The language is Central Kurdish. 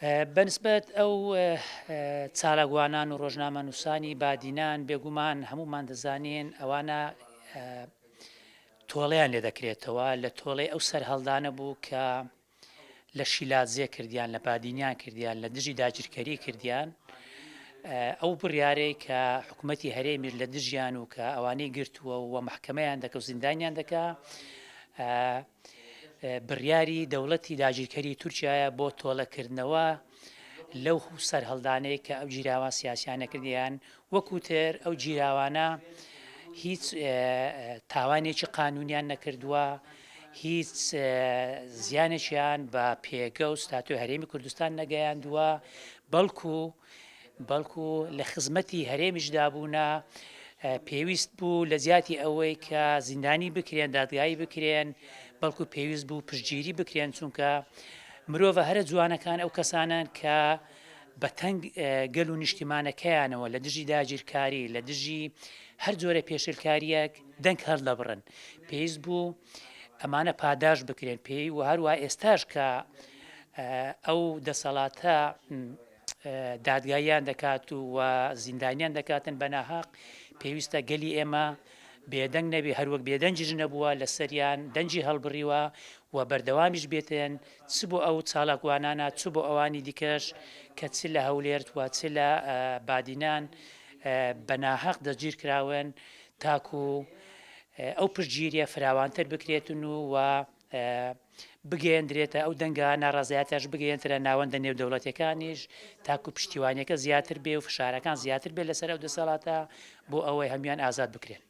بەنسبەت ئەو چالاگوانان و ڕۆژنامە نووسانی بادینان بێگومان هەمومان دەزانین ئەوانە تۆڵەیان لێ دەکرێتەوە لە تۆڵەی ئەو سەر هەڵدانە بوو کە لە شیلازیە کردیان لە بادینیان کردیان لە دژی داگیرکەری کردیان ئەو بڕیارەی کە حکوومەتی هەرێمیر لە دژیان و کە ئەوانەی گرتووە و محکەمەیان دەکە و زیندانیان دەکا بڕیاری دەوڵەتی داگیرکەری تورکیایە بۆ تۆڵەکردنەوە لەو سەر هەڵدانەیە کە ئەو جیراوان سیاسیانە کردیان وەکوتر ئەو جیراوانە هیچ تاوانێکی قانونیان نەکردووە هیچ زیانێکیان بە پێگە و ستاتوی هەرێمی کوردستان نەگەیاندووە بەڵکو لە خزمەتی هەرێمیشدا بوونە پێویست بوو لە زیاتی ئەوەی کە زیندانی بکرێن دادگایی بکرێن بەڵکو پێویست بوو پشتگیری بکرێن چونکە مرۆڤە هەرە جوانەکان ئەو کەسانان کە بە تەنگ گەل و نیشتیمانەکەیانەوە لە دژی داگیرکاری لە دژی هەر جۆرە پێشلکاریەک دەنگ هەر لە بڕن پێویست بوو ئەمانە پاداش بکرێن پێی و هەروە ئێستاش کە ئەو دەسەڵاتە دادگاییان دەکات و زیندانیان دەکاتن بە ناحەق پێویستە گەلی ئێمە بێدەنگ نەبێ هەروەک بێدەنجیش نەبووە لە سەریان دەنجی هەڵبڕیوە و بەردەوامیش بێتن چ بۆ ئەو چالاکوانانە چ بۆ ئەوانی دیکەش کە چ لە هەولێرت و چ لە بادینان بە ناحەق دەگیر کراون تاکو ئەو پشتگیریە فراوانتر بکرێتن و بگەیەندرێتە ئەو دەنگە ناڕازایەتەش بگەیەنترە ناوەندە نێودەوڵەتیەکانیش تاکو پشتیوانیەکە زیاتر بێ و فشارەکان زیاتر بێت لەسەر ئەو دەسەڵاتە بۆ ئەوەی هەمیان ئازاد بکرێن.